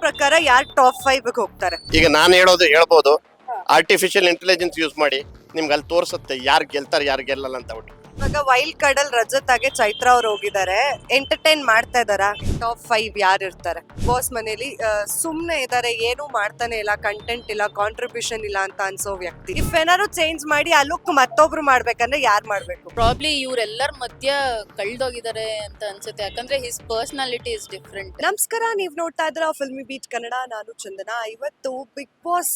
ಪ್ರಕಾರ ಯಾರು ಟಾಪ್ 5 ಹೋಗ್ತಾರೆ? ಈಗ ನಾನು ಹೇಳ್ಬೋದು ಆರ್ಟಿಫಿಷಿಯಲ್ ಇಂಟೆಲಿಜೆನ್ಸ್ ಯೂಸ್ ಮಾಡಿ ನಿಮ್ಗೆ ಅಲ್ಲಿ ತೋರಿಸುತ್ತೆ ಯಾರು ಗೆಲ್ತಾರೆ ಯಾರು ಗೆಲ್ಲಲ್ಲ ಅಂತ ಬಿಟ್ಟು. ಇವಾಗ ವೈಲ್ಡ್ ಕಾರ್ಡ್ ಅಲ್ಲಿ ರಜತ್ ಆಗಿ ಚೈತ್ರ ಅವ್ರು ಹೋಗಿದ್ದಾರೆ, ಎಂಟರ್ಟೈನ್ ಮಾಡ್ತಾ ಇದಾರ. ಟಾಪ್ 5 ಯಾರು ಇರ್ತಾರೆ? ಬಾಸ್ ಮನೇಲಿ ಸುಮ್ನೆ ಇದಾರೆ, ಏನು ಮಾಡ್ತಾನೆ ಇಲ್ಲ, ಕಂಟೆಂಟ್ ಇಲ್ಲ, ಕಾಂಟ್ರಿಬ್ಯೂಷನ್ ಇಲ್ಲ ಅಂತ ಅನ್ಸೋ ವ್ಯಕ್ತಿ. ಇಫ್ ಏನಾದ್ರು ಚೇಂಜ್ ಮಾಡಿ ಆ ಲುಕ್ ಮತ್ತೊಬ್ರು ಮಾಡ್ಬೇಕಂದ್ರೆ ಯಾರು ಮಾಡ್ಬೇಕು? ಪ್ರಾಬ್ಲಿ ಇವರೆಲ್ಲರ ಮಧ್ಯ ಕಳ್ದೋಗಿದ್ದಾರೆ ಅಂತ ಅನ್ಸುತ್ತೆ, ಯಾಕಂದ್ರೆ ಹಿಸ್ ಪರ್ಸನಾಲಿಟಿ ಇಸ್ ಡಿಫ್ರೆಂಟ್. ನಮಸ್ಕಾರ, ನೀವ್ ನೋಡ್ತಾ ಇದ್ರ ಫಿಲ್ಮಿ ಬೀಟ್ ಕನ್ನಡ. ನಾನು ಚಂದನ. ಇವತ್ತು ಬಿಗ್ ಬಾಸ್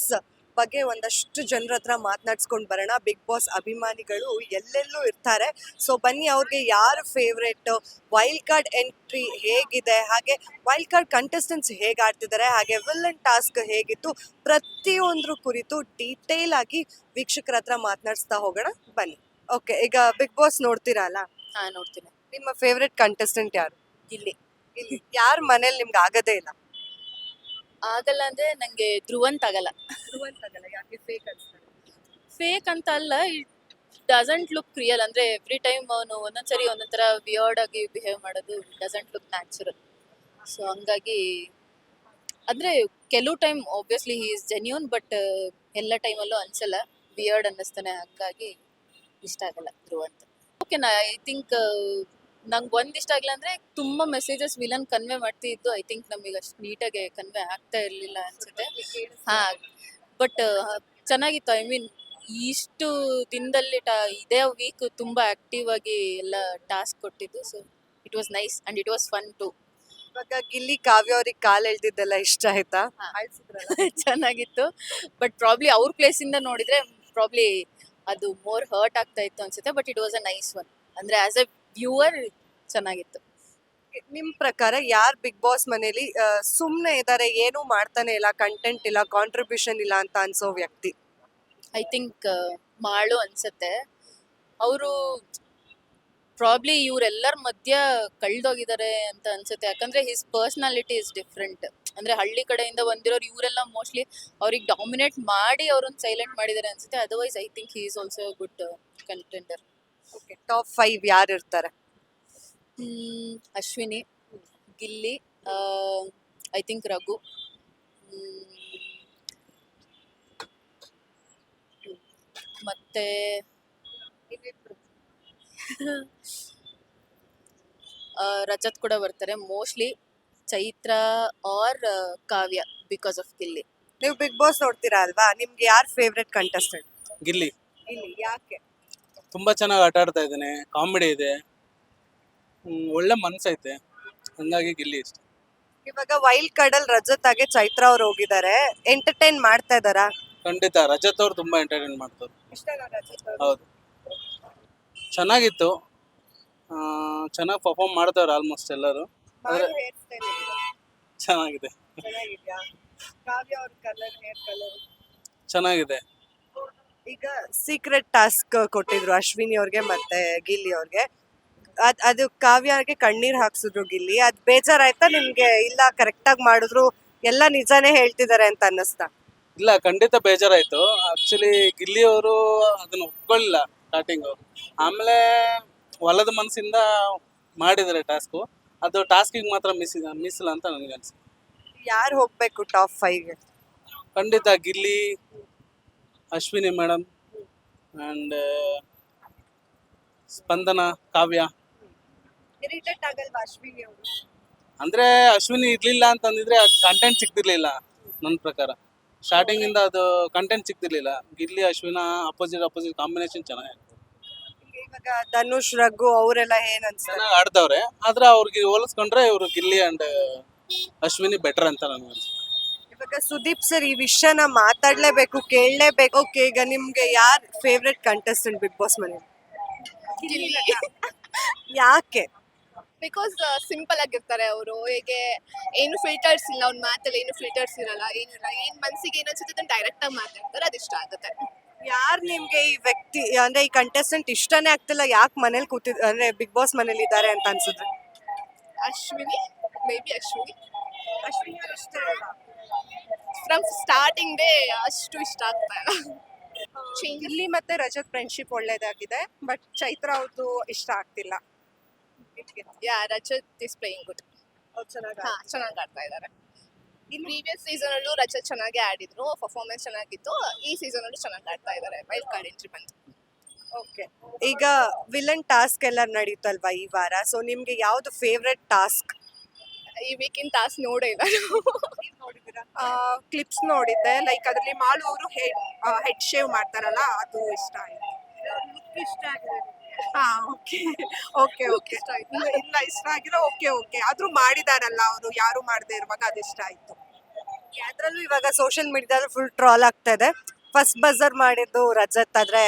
ಬಗ್ಗೆ ಒಂದಷ್ಟು ಜನರ ಹತ್ರ ಮಾತನಾಡ್ಸ್ಕೊಂಡ್ ಬರೋಣ. ಬಿಗ್ ಬಾಸ್ ಅಭಿಮಾನಿಗಳು ಎಲ್ಲೆಲ್ಲೂ ಇರ್ತಾರೆ. ಸೊ ಬನ್ನಿ, ಅವ್ರಿಗೆ ಯಾರು ಫೇವ್ರೇಟ್, ವೈಲ್ಡ್ ಕಾರ್ಡ್ ಎಂಟ್ರಿ ಹೇಗಿದೆ, ಹಾಗೆ ವೈಲ್ಡ್ ಕಾರ್ಡ್ ಕಂಟೆಸ್ಟೆಂಟ್ಸ್ ಹೇಗೆ ಆಡ್ತಿದ್ದಾರೆ, ಹಾಗೆ ವಿಲ್ಲನ್ ಟಾಸ್ಕ್ ಹೇಗಿತ್ತು, ಪ್ರತಿಯೊಂದ್ರ ಕುರಿತು ಡೀಟೇಲ್ ಆಗಿ ವೀಕ್ಷಕರ ಹತ್ರ ಮಾತನಾಡಿಸ್ತಾ ಹೋಗೋಣ. ಬನ್ನಿ. ಓಕೆ, ಈಗ ಬಿಗ್ ಬಾಸ್ ನೋಡ್ತೀರಾ ಅಲ್ಲ? ಹಾ, ನೋಡ್ತೀನಿ. ನಿಮ್ಮ ಫೇವ್ರೇಟ್ ಕಂಟೆಸ್ಟೆಂಟ್ ಯಾರು? ಇಲ್ಲಿ ಯಾರ ಮನೇಲಿ ನಿಮ್ಗೆ ಆಗದೇ ಇಲ್ಲ? ಆಗಲ್ಲ ಅಂದ್ರೆ ನಂಗೆ ಧ್ರುವಂತ್ ಆಗಲ್ಲ. ಯಾಕೆ ಫೇಕ್ ಅನ್ಸ್ತಾರೆ? ಫೇಕ್ ಅಂತ ಅಲ್ಲ, ಇಟ್ ಡಸಂಟ್ ಲುಕ್ ರಿಯಲ್. ಅಂದ್ರೆ ಎವ್ರಿ ಟೈಮ್ ಅವನು ಒಂದೊಂದ್ಸರಿ ಒಂದೊಂಥರ ವಿಯರ್ಡ್ ಆಗಿ ಬಿಹೇವ್ ಮಾಡೋದು ಡಸಂಟ್ ಲುಕ್ ನ್ಯಾಚುರಲ್. ಸೊ ಹಂಗಾಗಿ ಅಂದ್ರೆ ಕೆಲವು time obviously he is genuine, but ಎಲ್ಲ ಟೈಮಲ್ಲೂ ಅನ್ಸಲ್ಲ, ವಿಯರ್ಡ್ ಅನ್ನಿಸ್ತಾನೆ. ಹಂಗಾಗಿ ಇಷ್ಟ ಆಗಲ್ಲ ಧ್ರುವಂತ್. ಓಕೆ, ಐ ಥಿಂಕ್ ನಂಗೆ ಒಂದ್ ಇಷ್ಟ ಆಗಿಲ್ಲ ಅಂದ್ರೆ ತುಂಬಾ ಮೆಸೇಜಸ್ ವಿಲನ್ ಕನ್ವೆ ಮಾಡ್ತಿದ್ದು. ಐ ಥಿಂಕ್ ನಮಗೆ ಅಷ್ಟು ನೀಟಾಗಿ ಕನ್ವೆ ಆಗ್ತಾ ಇರ್ಲಿಲ್ಲ ಅನ್ಸುತ್ತೆ. ಹಾ, ಬಟ್ ಚೆನ್ನಾಗಿತ್ತು. ಐ ಮೀನ್ ಇಷ್ಟು ದಿನದಲ್ಲಿ ಇದೇ ವೀಕ್ ತುಂಬಾ ಆಕ್ಟಿವ್ ಆಗಿ ಎಲ್ಲ ಟಾಸ್ಕ್ ಕೊಟ್ಟಿದ್ದು. So it was nice and it was fun too. ಇವಾಗ ಗಿಲ್ಲಿ ಕಾವ್ಯ ಅವ್ರಿಗೆ ಕಾಲ್ ಎಳ್ದಿದ್ದೆಲ್ಲ ಇಷ್ಟ ಆಯ್ತಾ? ಚೆನ್ನಾಗಿತ್ತು, ಬಟ್ ಪ್ರಾಬ್ಲಿ ಅವ್ರ ಪ್ಲೇಸ್ ಇಂದ ನೋಡಿದ್ರೆ ಪ್ರಾಬ್ಲಿ ಅದು ಮೋರ್ ಹರ್ಟ್ ಆಗ್ತಾ ಇತ್ತು ಅನ್ಸುತ್ತೆ. But it was a nice one. ಅಂದ್ರೆ ಆಸ್ ಎ ವ್ಯೂವರ್ ಚೆನ್ನಾಗಿತ್ತು. ನಿಮ್ ಪ್ರಕಾರ ಯಾರ್ ಬಿಗ್ ಬಾಸ್ ಮನೇಲಿ ಸುಮ್ನೆ ಇದಾರೆ, ಏನು ಮಾಡ್ತಾನೆ ಇಲ್ಲ, ಕಂಟೆಂಟ್ ಇಲ್ಲ, ಕಾಂಟ್ರಿಬ್ಯೂಷನ್ ಇಲ್ಲ ಅಂತ ಅನ್ಸೋ ವ್ಯಕ್ತಿ? ಐ ಥಿಂಕ್ ಮಾಳು ಅನ್ಸುತ್ತೆ. ಅವರು ಪ್ರಾಬ್ಲಿ ಇವರೆಲ್ಲರ ಮಧ್ಯ ಕಳ್ದೋಗಿದ್ದಾರೆ ಅಂತ ಅನ್ಸುತ್ತೆ, ಯಾಕಂದ್ರೆ ಹಿಸ್ ಪರ್ಸನಾಲಿಟಿ ಇಸ್ ಡಿಫ್ರೆಂಟ್. ಅಂದ್ರೆ ಹಳ್ಳಿ ಕಡೆಯಿಂದ ಬಂದಿರೋರು ಇವರೆಲ್ಲ ಮೋಸ್ಟ್ಲಿ ಅವ್ರಿಗೆ ಡಾಮಿನೇಟ್ ಮಾಡಿ ಅವ್ರನ್ನ ಸೈಲೆಂಟ್ ಮಾಡಿದ್ದಾರೆ ಅನ್ಸುತ್ತೆ. Otherwise I think he is also good contender. Okay, top 5 ಯಾರು ಇರ್ತಾರೆ? ಅಶ್ವಿನಿ, ಗಿಲ್ಲಿ, ಐ ಥಿಂಕ್ ರಘು, ಮತ್ತೆ ರಜತ್ ಕೂಡ ಬರ್ತಾರೆ. Mostly Chaitra or Kavya because of Gilli. ನೀವು ಬಿಗ್ ಬಾಸ್ ನೋಡ್ತೀರಾ ಅಲ್ವಾ? ನಿಮ್ಗೆ ಯಾರ್ ಫೇವ್ರೆಟ್ ಕಂಟೆಸ್ಟೆಂಟ್? ಗಿಲ್ಲಿ ಇಲ್ಲಿ ಯಾಕೆ? ತುಂಬಾ ಚೆನ್ನಾಗಿ ಆಟ ಆಡ್ತಾ ಇದ್ದಾನೆ, ಕಾಮಿಡಿ ಇದೆ, ಒಳ್ಳೆ ಮನ್ಸೈತೆ, ಹಂಗಾಗಿ ಗಿಲ್ಲಿ ಇಷ್ಟ. ಇವಾಗ ವೈಲ್ಡ್ ಕಾರ್ಡ್ ಅಲ್ಲಿ ರಜತ್ ಆಗಿ ಚೈತ್ರ ಅವ್ರು ಹೋಗಿದ್ದಾರೆ, ಎಂಟರ್ಟೈನ್ ಮಾಡ್ತಾ ಇದಾರಾ? ಖಂಡಿತ ರಜತ್ ಅವ್ರು ತುಂಬಾ ಎಂಟರ್ಟೈನ್ ಮಾಡ್ತಾರೆ. ಹೌದು, ಚೆನ್ನಾಗಿತ್ತು, ಚೆನ್ನಾಗಿ ಪರ್ಫಾರ್ಮ್ ಮಾಡ್ತಾವ್ರೆ ಆಲ್ಮೋಸ್ಟ್ ಎಲ್ಲರೂ. ಆದ್ರೆ ಚೆನ್ನಾಗಿದೆ, ಚೆನ್ನಾಗಿದೆ. ಈಗ ಸೀಕ್ರೆಟ್ ಟಾಸ್ಕ್ ಕೊಟ್ಟಿದ್ರು ಅಶ್ವಿನಿ ಅವ್ರಿಗೆ ಮತ್ತೆ ಗಿಲ್ಲಿ ಅವ್ರಿಗೆ. ಅದು ಕಾವ್ಯಗೆ ಕಣ್ಣೀರ್ ಹಾಕ್ಸಿದ್ರು ಗಿಲ್ಲಿ. ಅದ್ ಬೇಜಾರಾಯ್ತಾ ನಿಮ್ಗೆ? ಇಲ್ಲ ಕರೆಕ್ಟ್ ಆಗಿ ಮಾಡಿದ್ರು, ಎಲ್ಲ ನಿಜಾನೇ ಹೇಳ್ತಿದಾರೆ ಅಂತ ಅನ್ನಿಸ್ತಾ? ಇಲ್ಲ, ಖಂಡಿತ ಬೇಜಾರಾಯ್ತು. ಆಕ್ಚುಲಿ ಗಿಲ್ಲಿ ಅವರು ಅದನ್ನ ಒಪ್ಕೊಳ್ಳಿಲ್ಲ ಸ್ಟಾರ್ಟಿಂಗ್. ಆಮೇಲೆ ಹೊಲದ ಮನಸ್ಸಿಂದ ಮಾಡಿದ್ದಾರೆ ಟಾಸ್ಕು. ಅದು ಟಾಸ್ಕಿಗೆ ಮಾತ್ರ ಮಿಸ್ಸಿಲ್ಲ ಅಂತ ನನಗೆ ಅನ್ಸುತ್ತೆ. ಯಾರು ಹೋಗ್ಬೇಕು ಟಾಪ್ 5ಗೆ? ಖಂಡಿತ Gilli, Ashwini madam and Spandana, Kavya. Irritate ಆಗಲ್ವಾ ಅಶ್ವಿನಿ ಅವರು? ಅಂದ್ರೆ ಅಶ್ವಿನಿ ಇರ್ಲಿಲ್ಲ ಅಂತಂದಿದ್ರೆ ಕಂಟೆಂಟ್ ಸಿಗ್ತಿರ್ಲಿಲ್ಲ ನನ್ನ ಪ್ರಕಾರ. ಸ್ಟಾರ್ಟಿಂಗ್ ಇಂದ ಅದು ಕಂಟೆಂಟ್ ಸಿಗ್ತಿರ್ಲಿಲ್ಲ. ಗಿಲ್ಲಿ ಅಶ್ವಿನ ಅಪೋಸಿಟ್ ಕಾಂಬಿನೇಷನ್ ಚೆನ್ನಾಗಿ ಇವಾಗ ಧನುಷ್, ರಘು ಅವರೆಲ್ಲ ಏನ್ ಅನ್ಸ್ತಾರೆ? ಚೆನ್ನಾಗಿ ಆಡ್ದವ್ರೆ. ಆದ್ರೆ ಅವ್ರಿಗೆ ಹೋಲಿಸ್ಕೊಂಡ್ರೆ ಇವರು ಗಿಲ್ಲಿ ಅಂಡ್ ಅಶ್ವಿನಿ ಬೆಟರ್ ಅಂತ ನನಗೆ ಅನ್ಸುತ್ತೆ. ಇವಾಗ ಸುದೀಪ್ ಸರ್ ಈ ವಿಷಯನ ಮಾತಾಡ್ಲೇಬೇಕು, ಕೇಳಲೇಬೇಕು. ಓಕೆ, ಈಗ ನಿಮ್ಗೆ ಯಾರ್ ಫೇವ್ರೆಟ್ ಕಂಟೆಸ್ಟೆಂಟ್ ಬಿಗ್ ಬಾಸ್ ಮನೇಲಿ? ಯಾಕೆ? ಬಿಕಾಸ್ ಸಿಂಪಲ್ ಆಗಿರ್ತಾರೆ ಅವರು. ಹೇಗೆ ಏನು ಫಿಲ್ಟರ್ಸ್ ಇಲ್ಲ, ಅವ್ನ ಮಾತಲ್ಲಿ ಏನು ಫಿಲ್ಟರ್ಸ್ ಇರಲ್ಲ, ಏನಿಲ್ಲ. ಏನ್ ಮನ್ಸಿಗೆ ಏನು ಅನ್ಸುತ್ತೆ ಅದನ್ನ ಡೈರೆಕ್ಟ್ ಆಗಿ ಮಾತಾಡ್ತಾರೆ, ಅದು ಇಷ್ಟ ಆಗುತ್ತೆ. ಯಾರ್ ನಿಮ್ಗೆ ಈ ವ್ಯಕ್ತಿ ಅಂದ್ರೆ ಈ ಕಂಟೆಸ್ಟೆಂಟ್ ಇಷ್ಟನೇ ಆಗ್ತಿಲ್ಲ, ಯಾಕೆ ಮನೇಲಿ ಅಂದ್ರೆ ಬಿಗ್ ಬಾಸ್ ಮನೇಲಿ ಇದ್ದಾರೆ ಅಂತ ಅನ್ಸುತ್ತೆ? Ashwini, maybe Ashwini. ಅಶ್ವಿನಿ ಅವ್ರು ಇಷ್ಟ ಇಲ್ಲ. ಫ್ರಮ್ ಸ್ಟಾರ್ಟಿಂಗ್ ಡೇ ಅಷ್ಟು ಇಷ್ಟ ಆಗ್ತಾ ಇಲ್ಲ. ಗಿಲ್ಲಿ ಮತ್ತೆ ರಜತ್ ಫ್ರೆಂಡ್ಶಿಪ್ ಒಳ್ಳೇದಾಗಿದೆ, ಬಟ್ ಚೈತ್ರ ಅವ್ರದ್ದು ಇಷ್ಟ ಆಗ್ತಿಲ್ಲ. ಯಾ, ರಜತ್ ಇಸ್ ಪ್ಲೇಯಿಂಗ್ ಗುಡ್. ಅವ್ರು ಚೆನ್ನಾಗಿ ಹಾ, ಚೆನ್ನಾಗಿ ಆಡ್ತಾ ಇದ್ದಾರೆ. ಪ್ರೀವಿಯಸ್ ಸೀಸನ್ ಅಲ್ಲೂ ರಜತ್ ಚೆನ್ನಾಗಿ ಆಡಿದ್ರು, ಪರ್ಫಾರ್ಮೆನ್ಸ್ ಚೆನ್ನಾಗಿತ್ತು. ಈ ಸೀಸನ್ ಅಲ್ಲೂ ಚೆನ್ನಾಗಿ ಆಡ್ತಾ ಇದ್ದಾರೆ. ವೈಲ್ಡ್ ಕಾರ್ಡ್ ಎಂಟ್ರಿ ಬಂತು. ಓಕೆ, ಈಗ ವಿಲನ್ ಟಾಸ್ಕ್ ಎಲ್ಲ ನಡೀತಲ್ವಾ ಈ ವಾರ, ಸೊ ನಿಮ್ಗೆ ಯಾವ್ದು ಫೇವ್ರೆಟ್ ಟಾಸ್ಕ್? ಈ ವೀಕಿನ ಟಾಸ್ಕ್ ನೋಡೇ ಇಲ್ಲ. ಕ್ಲಿಪ್ಸ್ ನೋಡಿದ್ದೆ, ಲೈಕ್ ಅದರಲ್ಲಿ ಮಾಳು ಅವರು ಹೆಡ್ ಶೇವ್ ಮಾಡ್ತಾರಲ್ಲ, ಅದು ಇಷ್ಟ ಆಯ್ತು. ಹಾ, ಓಕೆ ಓಕೆ ಓಕೆ ಇಷ್ಟ ಆಯ್ತಾ? ಇಲ್ಲ ಇಷ್ಟ ಆಗಿಲ್ಲ. ಓಕೆ ಓಕೆ ಆದ್ರೂ ಮಾಡಿದಾರಲ್ಲ ಅವರು, ಯಾರು ಮಾಡದೇ ಇರುವಾಗ ಅದು ಇಷ್ಟ ಆಯ್ತು. ಅದ್ರಲ್ಲೂ ಇವಾಗ ಸೋಷಿಯಲ್ ಮೀಡಿಯಾದಲ್ಲಿ ಫುಲ್ ಟ್ರಾಲ್ ಆಗ್ತಾ ಇದೆ. ಫಸ್ಟ್ ಬಜರ್ ಮಾಡಿದ್ದು ರಜತ್ ಆದ್ರೆ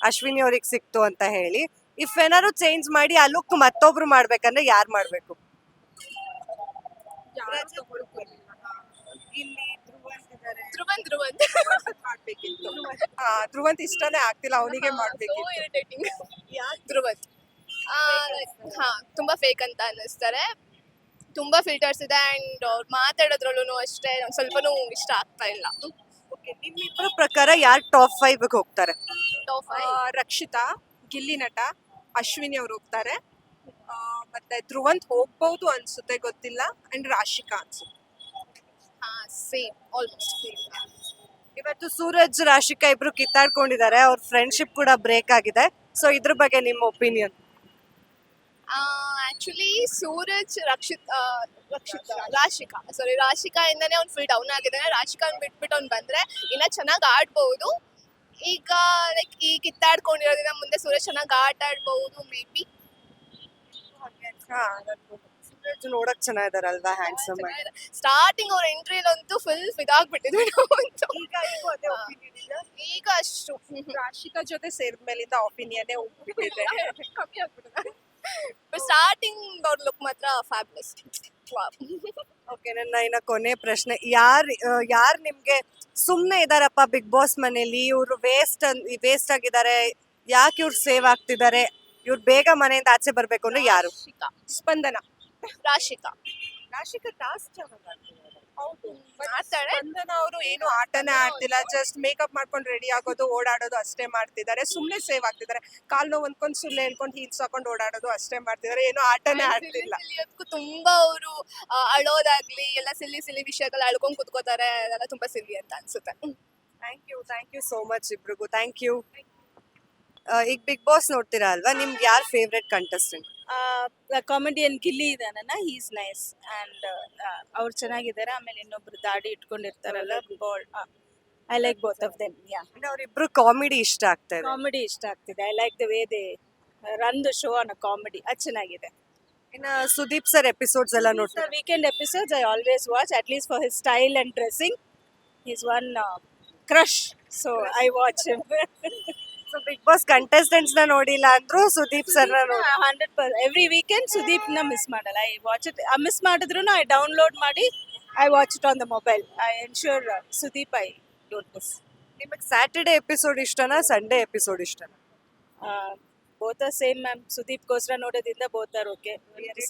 ಅಶ್ವಿನಿ ಅವ್ರಿಗೆ ಸಿಕ್ತು ಅಂತ ಹೇಳಿ. ಇಫ್ ಏನಾದ್ರು ಚೇಂಜ್ ಮಾಡಿ ಆ ಲುಕ್ ಮತ್ತೊಬ್ರು ಮಾಡ್ಬೇಕಂದ್ರೆ ಯಾರು ಮಾಡ್ಬೇಕು? ಧ್ರುವಂತ್ ಮಾಡ್ಬೇಕಿತ್ತು. ಧ್ರುವಂತ್ ಇಷ್ಟನೇ ಆಗ್ತಿಲ್ಲ, ಅವನಿಗೆ ಮಾಡ್ಬೇಕಿತ್ತು. ಇರಿಟೇಟಿಂಗ್. ಧ್ರುವಂತ್ ಹಾ, ತುಂಬಾ ಫೇಕ್ ಅಂತ ಅನ್ನಿಸ್ತಾರೆ. ತುಂಬಾ ಫಿಲ್ಟರ್ಸ್ ಇದೆ ಅಂಡ್ ಅವ್ರು ಮಾತಾಡೋದ್ರಲ್ಲೂ ಅಷ್ಟೇ ಒಂದ್ ಸ್ವಲ್ಪನೂ ಇಷ್ಟ ಆಗ್ತಾ ಇಲ್ಲ. ನಿಮ್ಮಿಬ್ಬರ ಪ್ರಕಾರ ಯಾರು ಟಾಪ್ 5 ಹೋಗ್ತಾರೆ? ರಕ್ಷಿತಾ, ಗಿಲ್ಲಿ ನಟ, ಅಶ್ವಿನಿ ಅವ್ರು ಹೋಗ್ತಾರೆ. ಮತ್ತೆ ಧ್ರುವಂತ್ ಹೋಗ್ಬಹುದು ಅನ್ಸುತ್ತೆ, ಗೊತ್ತಿಲ್ಲ. ಅಂಡ್ ರಾಶಿಕಾ ಅನ್ಸುತ್ತೆ. Same, almost same. ಇವತ್ತು ಸೂರಜ್ ರಾಶಿಕಾ ಇಬ್ರು ಕಿತ್ತಾಡ್ಕೊಂಡಿದ್ದಾರೆ, ಅವ್ರ ಫ್ರೆಂಡ್ಶಿಪ್ ಕೂಡ ಬ್ರೇಕ್ ಆಗಿದೆ. ಸೊ ಇದ್ರ ಬಗ್ಗೆ ನಿಮ್ಮ ಒಪಿನಿಯನ್? ಆಕ್ಚುಲಿ ಸೂರಜ್ ರಾಶಿಕಾ ಇಂದಾನೆ ಅವ್ನು ಫುಲ್ ಡೌನ್ ಆಗಿದ್ದಾನೆ. ರಾಶಿಕಾ ಬಿಟ್ಬಿಟ್ಟು ಅವ್ನು ಬಂದ್ರೆ ಇನ್ನ ಚೆನ್ನಾಗಿ ಆಡ್ಬಹುದು. ಈಗ ಲೈಕ್ ಈ ಕಿತ್ತಾಡ್ಕೊಂಡಿರೋದ್ರಿಂದ ಮುಂದೆ ಸೂರಜ್ ಚೆನ್ನಾಗಿ ಆಟ ಆಡ್ಬಹುದು ಮೇ ಬಿ. ಸೂರಜ್ ನೋಡಕ್ ಚೆನ್ನಾಗಿದಾರಲ್ವಾ, ಹ್ಯಾಂಡ್ಸಮ್ ಆಗಿ. ಸ್ಟಾರ್ಟಿಂಗ್ ಅವ್ರ ಎಂಟ್ರಿಲಂತೂ ಫುಲ್ ಫಿದಾಗ್ಬಿಟ್ಟಿದ್ರು ನಾವಂತೂ. ಈಗ ಅಷ್ಟು ರಾಶಿಕಾ ಜೊತೆ ಸೇರಿದ ಮೇಲಿಂದ ಒಪಿನಿಯನ್ ಹೋಗ್ಬಿಟ್ಟಿದೆ. ಕಮ್ಮಿ ಆಗ್ಬಿಟ್ಟಿದೆ. ಸ್ಟಾರ್ಟಿಂಗ್ ಅವ್ರ ಲುಕ್ ಮಾತ್ರ ಫ್ಯಾಬ್ಯುಲಸ್. ಓಕೆ, ನನ್ನ ಇನ್ನ ಕೊನೆ ಪ್ರಶ್ನೆ, ಯಾರ್ ನಿಮ್ಗೆ ಸುಮ್ನೆ ಇದಾರಪ್ಪ ಬಿಗ್ ಬಾಸ್ ಮನೇಲಿ, ಇವ್ರು ವೇಸ್ಟ್ ಆಗಿದ್ದಾರೆ, ಯಾಕೆ ಇವ್ರು ಸೇವ್ ಆಗ್ತಿದ್ದಾರೆ, ಇವ್ರು ಬೇಗ ಮನೆಯಿಂದ ಆಚೆ ಬರ್ಬೇಕು ಅಂದ್ರೆ ಯಾರು? ಸ್ಪಂದನ. ರಾಶಿಕಾ ಟಾಸ್ಕ್ ಚೆನ್ನಾಗಿ ಆಡ್ತಾಳೆ. ಸ್ಪಂದನ ಅವರು ಏನು ಆಟನೇ ಆಡ್ತಿಲ್ಲ, ಜಸ್ಟ್ ಮೇಕಪ್ ಮಾಡ್ಕೊಂಡು ರೆಡಿ ಆಗೋದು, ಓಡಾಡೋದು ಅಷ್ಟೇ ಮಾಡ್ತಿದ್ದಾರೆ. ಸುಮ್ನೆ ಸೇವ್ ಆಗ್ತಿದ್ದಾರೆ. ಕಾಲ್ ನೋವು ಅಂದ್ಕೊಂಡು ಸುಳ್ಳು ಹೇಳ್ಕೊಂಡು ಹೀಲ್ಸ್ ಹಾಕೊಂಡು ಓಡಾಡೋದು ಅಷ್ಟೇ ಮಾಡ್ತಿದ್ದಾರೆ, ಏನು ಆಟನೇ ಆಡ್ತಿಲ್ಲ. ಅದಕ್ಕೂ ತುಂಬಾ ಅವರು ಅಳೋದಾಗ್ಲಿ ಎಲ್ಲ ಸಿಲ್ಲಿ ವಿಷಯಗಳು ಅಳ್ಕೊಂಡ್ ಕುತ್ಕೋತಾರೆ. ಅದೆಲ್ಲ ತುಂಬಾ ಸಿಲ್ಲಿ ಅಂತ ಅನ್ಸುತ್ತೆ. ಥ್ಯಾಂಕ್ ಯು ಸೋ ಮಚ್ ಇಬ್ರಿಗೂ. Thank you. ಈಗ ಬಿಗ್ ಬಾಸ್ ನೋಡ್ತೀರಾ ಅಲ್ವಾ, ನಿಮ್ಗೆ ಯಾರು ಫೇವ್ರೆಟ್ ಕಂಟೆಸ್ಟೆಂಟ್? ಕಾಮಿಡಿಯನ್ ಗಿಲ್ಲಿ ಇದಾನಲ್ಲ, ಈಸ್ ನೈಸ್ ಅಂಡ್ ಅವ್ರು ಚೆನ್ನಾಗಿದ್ದಾರೆ. ಆಮೇಲೆ ಇನ್ನೊಬ್ರು ದಾಡಿ ಇಟ್ಕೊಂಡಿರ್ತಾರಲ್ಲ, I like both of them. Yeah, ಅವ್ರಿಬ್ರು ಕಾಮಿಡಿ ಇಷ್ಟ ಆಗ್ತಾ ಇದೆ. ಕಾಮಿಡಿ ಇಷ್ಟ ಆಗ್ತಿದೆ. I like the way they run the show ಅನ್ನೋ ಕಾಮಿಡಿ, ಅದು ಚೆನ್ನಾಗಿದೆ. ಇನ್ನ ಸುದೀಪ್ ಸರ್ ಎಪಿಸೋಡ್ಸ್ ಎಲ್ಲ ನೋಡ್ತಾರೆ. Weekend episodes I always watch, at least for his style and dressing. Is one crush, so I watch him. So Bigg Boss contestants ನ ನೋಡಿಲ್ಲ ಅಂದ್ರೂ Sudeep sir 100%. Every weekend Sudeep ನ ಮಿಸ್ ಮಾಡಲ್ಲ. I watch it. ಮಿಸ್ ಮಾಡಿದ್ರು I download ಮಾಡಿ I watch it on the mobile. I ensure Sudeep I don't miss. ನಿಮಗೆ Saturday episode ಇಷ್ಟನಾ, Sunday episode ಇಷ್ಟನಾ? Both are same ma'am. ಸುದೀಪ್ಗೋಸ್ಕರ ನೋಡೋದ್ರಿಂದ both are okay.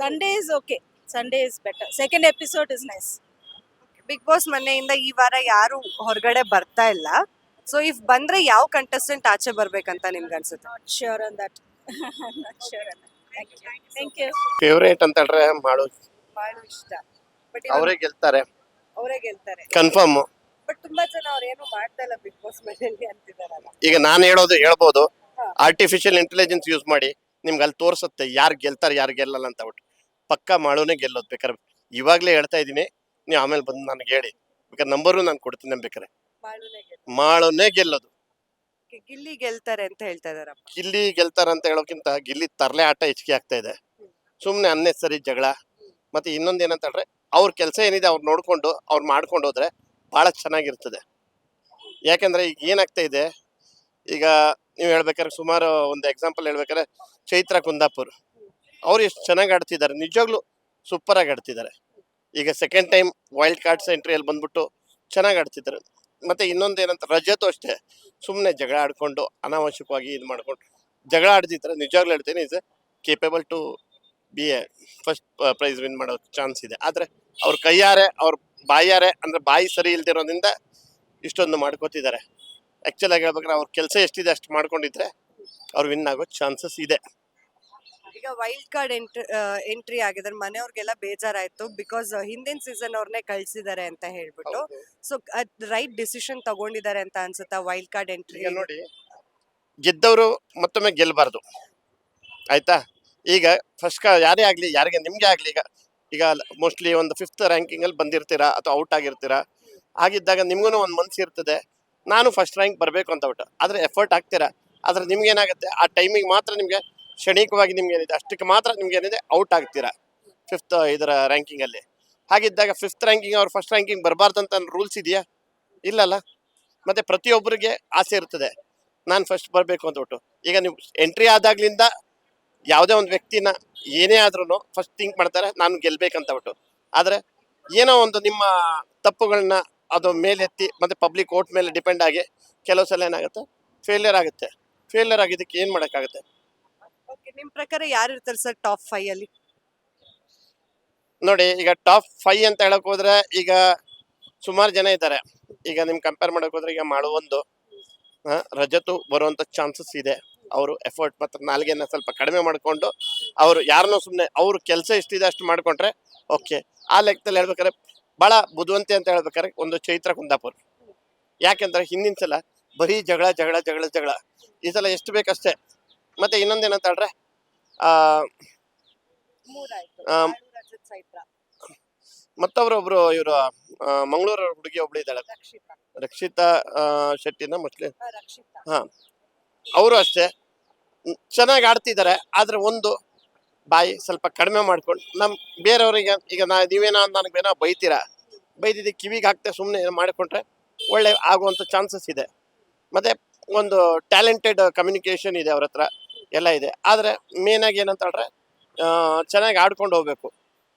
Sunday is okay, Sunday is better. Second episode is nice. Big Boss ಮನೆಯಿಂದ ಈ ವಾರ ಯಾರು ಹೊರಗಡೆ ಬರ್ತಾ ಇಲ್ಲ. ಸೊ ಇಫ್ ಬಂದ್ರೆ ಯಾವ ಕಂಟೆಸ್ಟೆಂಟ್ ಆಚೆ ಬರ್ಬೇಕಂತ ನಿಮ್ಗೆ ಅನ್ಸುತ್ತೆ? Not sure on that. Not sure on that. Thank you. Favourite ಅಂತ ಹೇಳ್ರೆ ಮಾಡು, ಬಾಳು ಇಷ್ಟ. ಬಟ್ ಅವರೇ ಗೆಲ್ತಾರೆ ಅವರೇ ಗೆಲ್ತಾರೆ ಕನ್ಫರ್ಮ್. ಬಟ್ ತುಂಬಾ ಜನ ಅವ್ರೇನು ಮಾಡ್ತಾ ಇಲ್ಲ ಬಿಗ್ ಬಾಸ್ ಮನೆಯಲ್ಲಿ ಅಂತಿದಾರಲ್ಲ. ಈಗ ನಾನು ಹೇಳ್ಬೋದು, ಆರ್ಟಿಫಿಷಿಯಲ್ ಇಂಟೆಲಿಜೆನ್ಸ್ ಯೂಸ್ ಮಾಡಿ ನಿಮ್ಗೆ ಅಲ್ಲಿ ತೋರಿಸುತ್ತೆ ಯಾರು ಗೆಲ್ತಾರೆ ಯಾರು ಗೆಲ್ಲಲ್ಲ ಅಂತ ಬಿಟ್ಟು. ಪಕ್ಕ ಮಾಳುನೇ ಗೆಲ್ಲೋದು. ಬೇಕಾದ್ರೆ ಇವಾಗಲೇ ಹೇಳ್ತಾ ಇದ್ದೀನಿ, ನೀವು ಆಮೇಲೆ ಬಂದು ನನಗೆ ಹೇಳಿ, ಬೇಕಾದ್ರೆ ನಂಬರು ನಾನು ಕೊಡ್ತೀನಿ. ಬೇಕಾರೆ ಮಾಳುನೇ ಗೆಲ್ಲೋದು. ಗಿಲ್ಲಿ ಗೆಲ್ತಾರೆ ಅಂತ ಹೇಳ್ತಾ ಇದಾರಪ್ಪ. ಗಿಲ್ಲಿ ಗೆಲ್ತಾರೆ ಅಂತ ಹೇಳೋಕ್ಕಿಂತ ಗಿಲ್ಲಿ ತರಲೆ ಆಟ ಹೆಚ್ಚಿಗೆ ಆಗ್ತಾ ಇದೆ. ಸುಮ್ಮನೆ ಅನ್ನೆಸರಿ ಜಗಳ. ಮತ್ತೆ ಇನ್ನೊಂದು ಏನಂತ ಹೇಳಿದ್ರೆ, ಅವ್ರ ಕೆಲಸ ಏನಿದೆ ಅವ್ರು ನೋಡ್ಕೊಂಡು ಅವ್ರು ಮಾಡ್ಕೊಂಡು ಹೋದ್ರೆ ಭಾಳ ಚೆನ್ನಾಗಿರ್ತದೆ. ಯಾಕಂದ್ರೆ ಈಗ ಏನಾಗ್ತಾ ಇದೆ, ಈಗ ನೀವು ಹೇಳ್ಬೇಕಾದ್ರೆ ಸುಮಾರು ಒಂದು ಎಕ್ಸಾಂಪಲ್ ಹೇಳ್ಬೇಕಾದ್ರೆ ಚೈತ್ರ ಕುಂದಾಪುರ್ ಅವ್ರು ಎಷ್ಟು ಚೆನ್ನಾಗಿ ಆಡ್ತಿದ್ದಾರೆ, ನಿಜವಾಗ್ಲೂ ಸೂಪರ್ ಆಗಿ ಆಡ್ತಿದ್ದಾರೆ. ಈಗ ಸೆಕೆಂಡ್ ಟೈಮ್ ವೈಲ್ಡ್ ಕಾರ್ಡ್ಸ್ ಎಂಟ್ರಿಯಲ್ಲಿ ಬಂದ್ಬಿಟ್ಟು ಚೆನ್ನಾಗಿ ಆಡ್ತಿದ್ದಾರೆ. ಮತ್ತೆ ಇನ್ನೊಂದು ಏನಂತ, ರಜತು ಅಷ್ಟೇ ಸುಮ್ಮನೆ ಜಗಳ ಆಡ್ಕೊಂಡು ಅನಾವಶ್ಯಕವಾಗಿ ಇದು ಮಾಡ್ಕೊಂಡು ಜಗಳ ಆಡ್ತಿದ್ದಾರೆ. ನಿಜವಾಗ್ಲೂ ಹೇಳ್ತೀನಿ, is capable to be a first prize win ಮಾಡೋ ಚಾನ್ಸ್ ಇದೆ. ಆದರೆ ಅವ್ರ ಕೈಯಾರೆ ಅವ್ರ ಬಾಯಾರೆ ಅಂದರೆ ಬಾಯಿ ಸರಿ ಇಲ್ದಿರೋದ್ರಿಂದ ಇಷ್ಟೊಂದು ಮಾಡ್ಕೋತಿದ್ದಾರೆ. ಆ್ಯಕ್ಚುಲಾಗಿ ಹೇಳ್ಬೇಕಾದ್ರೆ ಅವ್ರ ಕೆಲಸ ಎಷ್ಟಿದೆ ಅಷ್ಟು ಮಾಡ್ಕೊಂಡಿದ್ರೆ ಅವ್ರು ವಿನ್ ಆಗೋ ಚಾನ್ಸಸ್ ಇದೆ. ಈಗ ವೈಲ್ಡ್ ಕಾರ್ಡ್ ಎಂಟ್ರಿ ಆಗಿದ್ರೆ ಮನೆಯವ್ರಿಗೆಲ್ಲ ಬೇಜಾರಾಯ್ತು ಬಿಕಾಸ್ ಹಿಂದಿನ ಸೀಸನ್ ಅವ್ರನ್ನೇ ಕಳ್ಸಿದ್ದಾರೆ ಅಂತ ಹೇಳ್ಬಿಟ್ಟು. ಸೊ ರೈಟ್ ಡಿಸಿಷನ್ ತಗೊಂಡಿದ್ದಾರೆ ಅಂತ ಅನ್ಸುತ್ತಾ ವೈಲ್ಡ್ ಕಾರ್ಡ್ ಎಂಟ್ರಿ? ಈಗ ನೋಡಿ, ಗೆದ್ದವರು ಮತ್ತೊಮ್ಮೆ ಗೆಲ್ಲಬಾರ್ದು, ಆಯ್ತಾ. ಈಗ ಫಸ್ಟ್ ಯಾರೇ ಆಗ್ಲಿ, ಯಾರಿಗೆ ನಿಮ್ಗೆ ಆಗ್ಲಿ, ಈಗ ಮೋಸ್ಟ್ಲಿ ಒಂದು 5th ರ್ಯಾಂಕಿಂಗ್ ಅಲ್ಲಿ ಬಂದಿರ್ತೀರಾ ಅಥವಾ ಔಟ್ ಆಗಿರ್ತೀರಾ. ಆಗಿದ್ದಾಗ ನಿಮ್ಗೂ ಒಂದು ಮನ್ಸು ಇರ್ತದೆ, ನಾನು ಫಸ್ಟ್ ರ್ಯಾಂಕ್ ಬರಬೇಕು ಅಂತ ಬಿಟ್ಟು. ಆದ್ರೆ ಎಫರ್ಟ್ ಹಾಕ್ತೀರಾ, ಆದ್ರೆ ನಿಮ್ಗೆ ಏನಾಗುತ್ತೆ, ಆ ಟೈಮಿಗೆ ಮಾತ್ರ ನಿಮ್ಗೆ ಕ್ಷಣಿಕವಾಗಿ ನಿಮ್ಗೆ ಏನಿದೆ ಅಷ್ಟಕ್ಕೆ ಮಾತ್ರ ನಿಮ್ಗೆ ಏನಿದೆ ಔಟ್ ಆಗ್ತೀರಾ 5th ಇದರ ರ್ಯಾಂಕಿಂಗ್ ಅಲ್ಲಿ. ಹಾಗಿದ್ದಾಗ 5th ರ್ಯಾಂಕಿಂಗ್ ಅವ್ರು ಫಸ್ಟ್ ರ್ಯಾಂಕಿಂಗ್ ಬರಬಾರ್ದಂತ ರೂಲ್ಸ್ ಇದೆಯಾ? ಇಲ್ಲಲ್ಲ. ಮತ್ತೆ ಪ್ರತಿಯೊಬ್ಬರಿಗೆ ಆಸೆ ಇರ್ತದೆ, ನಾನು ಫಸ್ಟ್ ಬರಬೇಕು ಅಂತ ಬಿಟ್ಟು. ಈಗ ನೀವು ಎಂಟ್ರಿ ಆದಾಗ್ಲಿಂದ ಯಾವುದೇ ಒಂದು ವ್ಯಕ್ತಿನ ಏನೇ ಆದ್ರೂ ಫಸ್ಟ್ ಥಿಂಕ್ ಮಾಡ್ತಾರೆ ನಾನು ಗೆಲ್ಬೇಕಂತ ಬಿಟ್ಟು. ಆದ್ರೆ ಏನೋ ಒಂದು ನಿಮ್ಮ ತಪ್ಪುಗಳನ್ನ ಅದು ಮೇಲೆತ್ತಿ ಮತ್ತೆ ಪಬ್ಲಿಕ್ ಓಟ್ ಮೇಲೆ ಡಿಪೆಂಡ್ ಆಗಿ ಕೆಲವು ಸಲ ಏನಾಗುತ್ತೆ, ಫೇಲ್ಯೂರ್ ಆಗುತ್ತೆ. ಫೇಲ್ಯೂರ್ ಆಗಿದ್ದಕ್ಕೆ ಏನ್ ಮಾಡೋಕ್ಕಾಗುತ್ತೆ? ಓಕೆ, ನಿಮ್ ಪ್ರಕಾರ ಯಾರು ಇರ್ತಾರೆ ಸರ್ ಟಾಪ್ 5 ಅಲ್ಲಿ? ನೋಡಿ, ಈಗ ಟಾಪ್ 5 ಅಂತ ಹೇಳಕ್ ಹೋದ್ರೆ ಈಗ ಸುಮಾರು ಜನ ಇದ್ದಾರೆ. ಈಗ ನಿಮ್ ಕಂಪೇರ್ ಮಾಡಕ್ ಹೋದ್ರೆ ಈಗ ಮಾಡುವೊಂದು ರಜತು ಬರುವಂತ ಚಾನ್ಸಸ್ ಇದೆ. ಅವರು ಎಫರ್ಟ್ ಮತ್ತು ನಾಲ್ಗೆನ ಸ್ವಲ್ಪ ಕಡಿಮೆ ಮಾಡಿಕೊಂಡು ಅವರು ಯಾರನ್ನೂ ಸುಮ್ಮನೆ ಅವ್ರ ಕೆಲಸ ಎಷ್ಟಿದೆ ಅಷ್ಟು ಮಾಡ್ಕೊಂಡ್ರೆ ಓಕೆ. ಆ ಲೆಕ್ಕದಲ್ಲಿ ಹೇಳ್ಬೇಕಾದ್ರೆ ಭಾಳ ಬುದ್ಧಿವಂತೆ ಅಂತ ಹೇಳ್ಬೇಕಾದ್ರೆ ಒಂದು ಚೈತ್ರ ಕುಂದಾಪುರ್. ಯಾಕೆಂದ್ರೆ ಹಿಂದಿನ ಸಲ ಬರೀ ಜಗಳ ಜಗಳ ಜಗಳ ಜಗಳ, ಈ ಸಲ ಎಷ್ಟು ಬೇಕಷ್ಟೇ. ಮತ್ತೆ ಇನ್ನೊಂದೇನಂತ ಹೇಳಿದ್ರೆ ಮತ್ತೊಬ್ರೊಬ್ರು ಇವರು ಮಂಗಳೂರು ಹುಡುಗಿ ಒಬ್ಳು ಇದ್ದಾಳೆ, ರಕ್ಷಿತಾ ಶೆಟ್ಟಿನ ಮೋಸ್ಟ್ಲಿ. ಹಾ, ಅವರು ಅಷ್ಟೇ ಚೆನ್ನಾಗಿ ಆಡ್ತಿದ್ದಾರೆ. ಆದ್ರೆ ಒಂದು ಬಾಯಿ ಸ್ವಲ್ಪ ಕಡಿಮೆ ಮಾಡ್ಕೊಂಡು ಬೇರೆಯವ್ರಿಗೆ ಈಗ ನೀವೇನೋ ನನಗೇನೋ ಬೈದಿದ್ದು ಕಿವಿಗೆ ಹಾಕ್ತೆ ಸುಮ್ಮನೆ ಮಾಡಿಕೊಂಡ್ರೆ ಒಳ್ಳೆ ಆಗುವಂಥ ಚಾನ್ಸಸ್ ಇದೆ. ಮತ್ತೆ ಒಂದು ಟ್ಯಾಲೆಂಟೆಡ್ ಕಮ್ಯುನಿಕೇಶನ್ ಇದೆ ಅವ್ರ ಹತ್ರ, ಎಲ್ಲ ಇದೆ. ಆದರೆ ಮೇನ್ ಆಗಿ ಏನಂತ ಹೇಳಿದ್ರೆ ಚೆನ್ನಾಗಿ ಆಡ್ಕೊಂಡು ಹೋಗ್ಬೇಕು.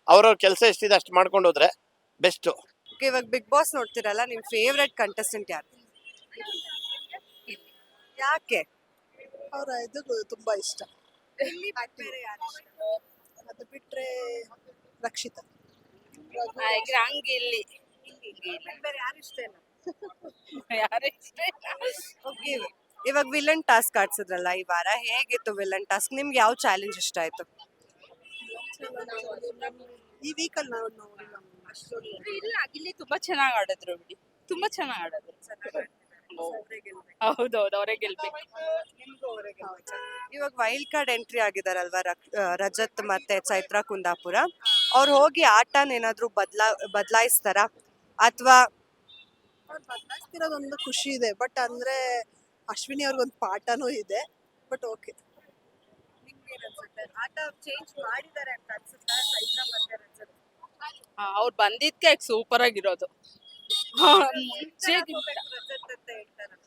ಅವ್ರವ್ರ ಕೆಲಸ ಎಷ್ಟಿದೆ ಅಷ್ಟು ಮಾಡ್ಕೊಂಡು ಹೋದ್ರೆ ಬೆಸ್ಟು. ಇವಾಗ ಬಿಗ್ ಬಾಸ್ ನೋಡ್ತಿರಲ್ಲ, ನಿಮ್ ಫೇವ್ರೆಟ್ ಕಂಟೆಸ್ಟೆಂಟ್ ಯಾರು? ಯಾಕೆ? ಅವ್ರ ಇದು ತುಂಬಾ ಇಷ್ಟ. ಅದು ಬಿಟ್ರೆ ರಕ್ಷಿತಾ. ಗಿಲ್ಲಿ ಬೇರೆ ಯಾರು ಇಷ್ಟ ಇಲ್ಲ? ಯಾರು ಇಷ್ಟ Okay. ಇವಾಗ ವಿಲನ್ ಟಾಸ್ಕ್ ಆಡ್ಸಿದ್ರಲ್ಲ ಈ ವಾರ, ಹೇಗಿತ್ತು ವಿಲನ್ ಟಾಸ್ಕ್? ನಿಮ್ಗೆ ಯಾವ ಚಾಲೆಂಜ್ ಇಷ್ಟ ಆಯ್ತು? ಈ ವೀಕಲ್ಲಿ ನಾವು ಇಲ್ಲ, ಗಿಲ್ಲಿ ತುಂಬಾ ಚೆನ್ನಾಗಿ ಆಡಿದ್ರು ಬಿಡಿ, ತುಂಬಾ ಚೆನ್ನಾಗಿ ಆಡಿದ್ರು. ಹೌದೌದು, ಅವರೇ ಗೆಲ್ಬೇಕು. ಇವಾಗ ವೈಲ್ಡ್ ಕಾರ್ಡ್ ಎಂಟ್ರಿ ಆಗಿದಾರಲ್ವಾ ರಜತ್ ಮತ್ತೆ ಚೈತ್ರ ಕುಂದಾಪುರ, ಅವ್ರು ಹೋಗಿ ಆಟನ ಏನಾದ್ರು ಬದಲಾಯಿಸ್ತಾರ ಅಥವಾ? ಬದಲಾಯಿಸ್ತಿರೋದೊಂದು ಖುಷಿ ಇದೆ, ಬಟ್ ಅಂದ್ರೆ ಅಶ್ವಿನಿ ಅವ್ರಿಗೊಂದು ಪಾಠನೂ ಇದೆ. ಬಟ್ ಓಕೆ, ಆಟ ಚೇಂಜ್ ಮಾಡಿದ್ದಾರೆ ಅಂತ ಅನ್ಸುತ್ತಾ ಚೈತ್ರ ಮತ್ತೆ ರಜತ್? ಅವ್ರು ಬಂದಿದ್ಕೆ ಸೂಪರ್ ಆಗಿರೋದು. ಮುಂಚೆ ರಜತ್ ಅಂತ ಹೇಳ್ತಾರಲ್ಲ.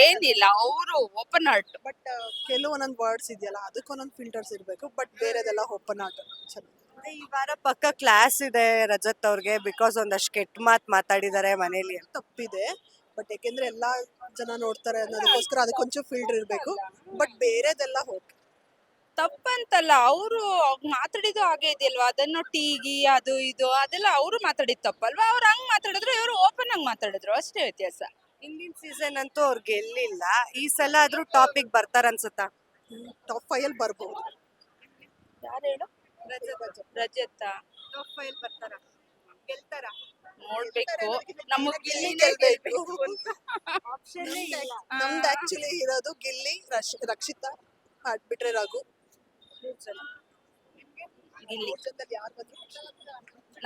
ಏನಿಲ್ಲ, ಅವರು ಓಪನ್ ಹಾರ್ಟ್. ಬಟ್ ಕೆಲವೊಂದೊಂದು ವರ್ಡ್ಸ್ ಇದೆಯಲ್ಲ ಅದಕ್ಕೊಂದೊಂದು ಫಿಲ್ಟರ್ಸ್ ಇರಬೇಕು. ಬಟ್ ಬೇರೆದೆಲ್ಲ ಓಪನ್ ಆಟ ಚೆನ್ನಾಗಿ. ಈ ವಾರ ಪಕ್ಕ ಕ್ಲಾಸ್ ಇದೆ ರಜತ್ ಅವ್ರಿಗೆ, ಬಿಕಾಸ್ ಒಂದಷ್ಟು ಕೆಟ್ಟ ಮಾತಾಡಿದ್ದಾರೆ ಮನೇಲಿ. ತಪ್ಪಿದೆ, ಬಟ್ ಯಾಕೆಂದ್ರೆ ಎಲ್ಲಾ ಜನ ನೋಡ್ತಾರೆ ಅನ್ನೋದಕ್ಕೋಸ್ಕರ ಅದಕ್ಕೊಂಚೂರು ಫಿಲ್ಟರ್ ಇರಬೇಕು. ಬಟ್ ಬೇರೆದೆಲ್ಲ ಓಕೆ. ತಪ್ಪಂತಲ್ಲ, ಅವರು ಮಾತಾಡಿದ್ದು ಹಾಗೆ ಇದೆಯಲ್ವಾ, ಅದನ್ನು ಟೀಗಿ ಅದು ಇದು ಅದೆಲ್ಲ ಅವರು ಮಾತಾಡಿದ್ ತಪ್ಪಲ್ವಾ. ಅವ್ರು ಹಂಗ್ ಮಾತಾಡಿದ್ರು, ಇವರು ಓಪನ್ ಆಗಿ ಮಾತಾಡಿದ್ರು, ಅಷ್ಟೇ ವ್ಯತ್ಯಾಸ. ಹಿಂದಿನ ಸೀಸನ್ ಅಂತೂ ಅವ್ರು ಗೆಲ್ಲಿಲ್ಲ, ಈ ಸಲ ಆದ್ರೂ ಟಾಪಿಕ್ ಬರ್ತಾರ ಅನ್ಸುತ್ತಾ? ಟಾಪ್ 5 ಅಲ್ಲಿ ಬರ್ಬೋದು. ಯಾರು ಹೇಳು? ರಜತ ಟಾಪ್ 5 ಬರ್ತಾರ, ಗೆಲ್ತಾರ? ನೋಡ್ಬೇಕು. ನಮಗ್ ಗಿಲ್ಲಿ ಗೆಲ್ಬೇಕು. ನಮ್ದು ಆಕ್ಚುಲಿ ಇರೋದು ಗಿಲ್ಲಿ, ರಕ್ಷಿತಾ, ಬಿಟ್ರೆ ರಘು. ಗಿಲ್ಲಿ. ಜೊತೆಲಿ ಯಾರು ಬಂದ್ರು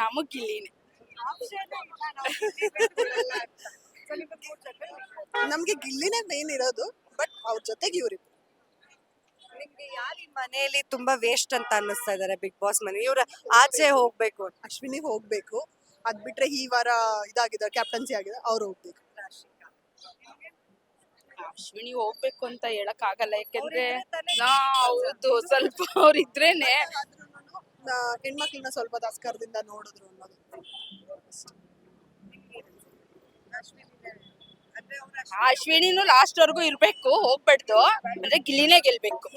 ನಮಗ್ ಗಿಲ್ಲಿನೇ. ನಮ್ಗೆ ಗಿಲ್ಲಿನೇ ಮೇನ್ ಇರೋದು, ಬಟ್ ಅವ್ರ ಜೊತೆಗೆ ಇವ್ರಿಬ್ರು. ನಿಮ್ಗೆ ಯಾರು ಈ ಮನೆಯಲ್ಲಿ ತುಂಬಾ ವೇಸ್ಟ್ ಅಂತ ಅನ್ನಿಸ್ತಾ ಇದಾರೆ ಬಿಗ್ ಬಾಸ್ ಮನೆ? ಇವ್ರ ಆಚೆ ಹೋಗ್ಬೇಕು. ಅಶ್ವಿನಿ ಹೋಗ್ಬೇಕು. ಅದ್ ಬಿಟ್ರೆ ಈ ವಾರ ಇದಾಗಿದ್ದಾರೆ, ಕ್ಯಾಪ್ಟನ್ಸಿ ಆಗಿದೆ, ಅವ್ರು ಹೋಗ್ಬೇಕು. ಅಶ್ವಿನಿ ಹೋಗ್ಬೇಕು ಅಂತ ಹೇಳಕ್ ಆಗಲ್ಲ, ಯಾಕೆಂದ್ರೆ ಹೌದು, ಸ್ವಲ್ಪ ಅವ್ರ ಇದ್ರೇನೆ ಹೆಣ್ಮಕ್ಳನ್ನ ಸ್ವಲ್ಪ ತಸ್ಕರದಿಂದ ನೋಡಿದ್ರು ಅನ್ನೋದು. ಅಶ್ವಿನಿನೂ ಲಾಸ್ಟ್ ವರ್ಗೂ ಇರ್ಬೇಕು, ಹೋಗ್ಬಾರ್ದು. ಅಂದ್ರೆ ಗಿಲ್ಲಿನೇ ಗೆಲ್ಬೇಕು.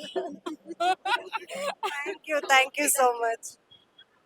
Thank you so much.